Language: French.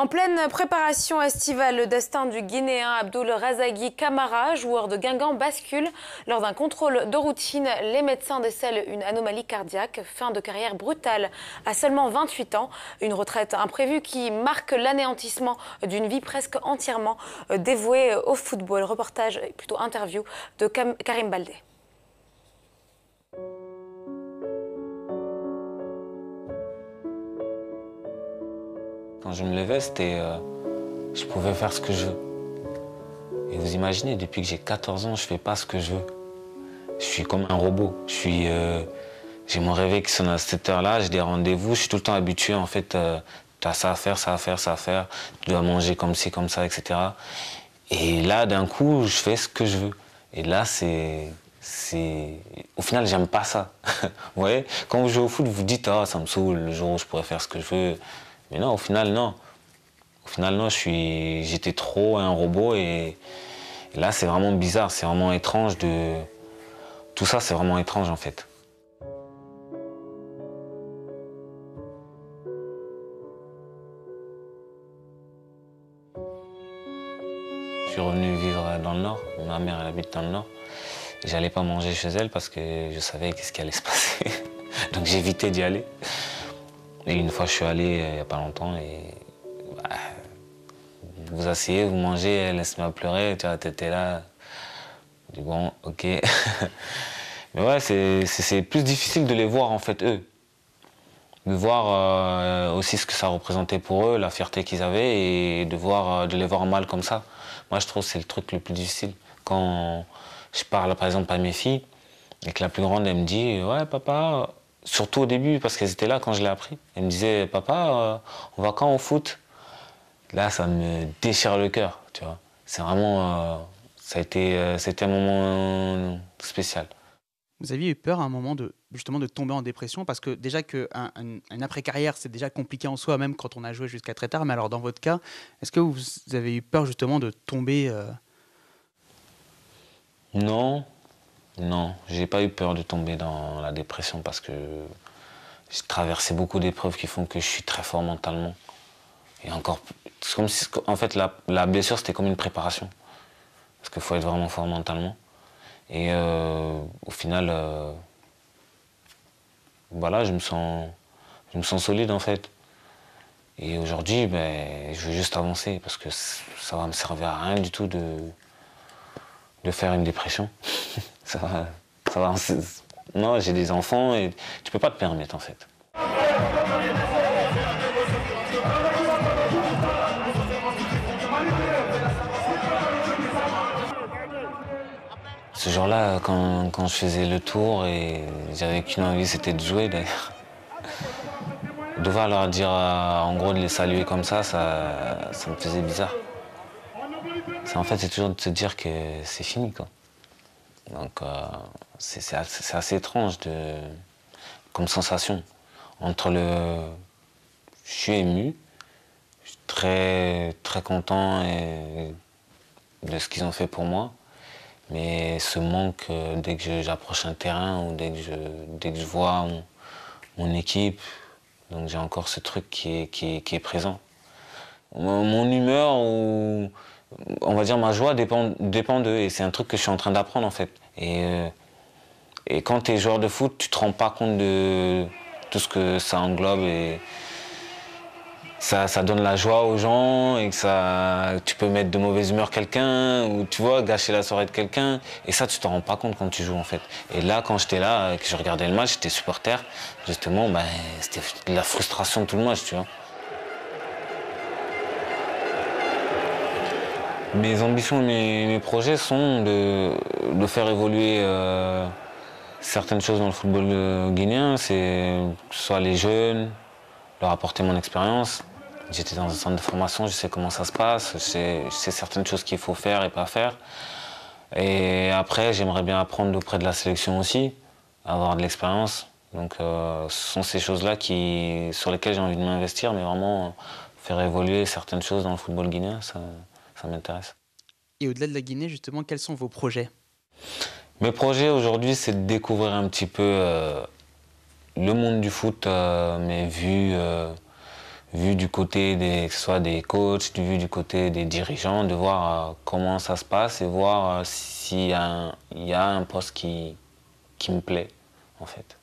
En pleine préparation estivale, le destin du Guinéen Abdoul Razagui Camara, joueur de Guingamp, bascule. Lors d'un contrôle de routine, les médecins décèlent une anomalie cardiaque. Fin de carrière brutale à seulement 28 ans. Une retraite imprévue qui marque l'anéantissement d'une vie presque entièrement dévouée au football. Reportage, plutôt interview de Karim Baldé. Quand je me levais, je pouvais faire ce que je veux. Et vous imaginez, depuis que j'ai 14 ans, je fais pas ce que je veux. Je suis comme un robot. J'ai mon réveil qui sonne à cette heure-là, j'ai des rendez-vous, je suis tout le temps habitué, en fait, tu as ça à faire, ça à faire, ça à faire, tu dois manger comme ci, comme ça, etc. Et là, d'un coup, je fais ce que je veux. Et là, au final, j'aime pas ça. Vous voyez, quand vous jouez au foot, vous dites, ah, ça me saoule, le jour où je pourrais faire ce que je veux. Mais non, au final, non. Au final, non, j'étais trop un robot et là, c'est vraiment bizarre, c'est vraiment étrange de... Tout ça, c'est vraiment étrange, en fait. Je suis revenu vivre dans le Nord. Ma mère, elle habite dans le Nord. Et j'allais pas manger chez elle parce que je savais qu'est-ce qui allait se passer. Donc j'évitais d'y aller. Et une fois, je suis allé il n'y a pas longtemps et bah, vous asseyez, vous mangez, elle se met à pleurer, tu vois, t'étais là. Je dis bon, ok. Mais ouais, c'est plus difficile de les voir en fait, eux. De voir aussi ce que ça représentait pour eux, la fierté qu'ils avaient et de les voir mal comme ça. Moi, je trouve que c'est le truc le plus difficile. Quand je parle par exemple à mes filles et que la plus grande, elle me dit « Ouais, papa », surtout au début, parce qu'elles étaient là quand je l'ai appris. Elle me disait « Papa, on va quand au foot ?» Là, ça me déchire le cœur, tu vois. C'est vraiment... c'était un moment spécial. Vous aviez eu peur à un moment justement de tomber en dépression parce que déjà qu'un après-carrière, c'est déjà compliqué en soi, même quand on a joué jusqu'à très tard. Mais alors dans votre cas, est-ce que vous avez eu peur justement de tomber Non, non, j'ai pas eu peur de tomber dans la dépression parce que j'ai traversé beaucoup d'épreuves qui font que je suis très fort mentalement. Et encore, c'est comme si, en fait, la blessure, c'était comme une préparation. Parce qu'il faut être vraiment fort mentalement. Et au final, voilà, je me sens solide en fait. Et aujourd'hui, ben, je veux juste avancer parce que ça va me servir à rien du tout de faire une dépression. ça va, non, j'ai des enfants et tu peux pas te permettre en fait. Ce jour-là, quand je faisais le tour, et j'avais qu'une envie, c'était de jouer d'ailleurs. Devoir leur dire, en gros, de les saluer comme ça me faisait bizarre. En fait, c'est toujours de se dire que c'est fini, quoi. Donc, c'est assez étrange comme sensation. Je suis ému, je suis très, très content de ce qu'ils ont fait pour moi. Mais ce manque, dès que j'approche un terrain ou dès que je vois mon équipe, donc j'ai encore ce truc qui est présent. Mon humeur ou on va dire ma joie dépend d'eux et c'est un truc que je suis en train d'apprendre en fait. Et quand tu es joueur de foot, tu te rends pas compte de tout ce que ça englobe et ça donne la joie aux gens et que tu peux mettre de mauvaise humeur quelqu'un ou tu vois, gâcher la soirée de quelqu'un. Et ça, tu t'en rends pas compte quand tu joues en fait. Et là, quand j'étais là, que je regardais le match, j'étais supporter, justement, ben, c'était de la frustration tout le match, tu vois. Mes ambitions et mes projets sont de faire évoluer certaines choses dans le football guinéen, c'est que ce soit les jeunes, leur apporter mon expérience. J'étais dans un centre de formation, je sais comment ça se passe, je sais certaines choses qu'il faut faire et pas faire. Et après, j'aimerais bien apprendre auprès de la sélection aussi, avoir de l'expérience. Donc ce sont ces choses-là sur lesquelles j'ai envie de m'investir, mais vraiment faire évoluer certaines choses dans le football guinéen, ça m'intéresse. Et au-delà de la Guinée, justement, quels sont vos projets? Mes projets aujourd'hui, c'est de découvrir un petit peu le monde du foot, mais vu vu du côté que ce soit des coachs, vu du côté des dirigeants, de voir comment ça se passe et voir s'il y a un poste qui me plaît, en fait.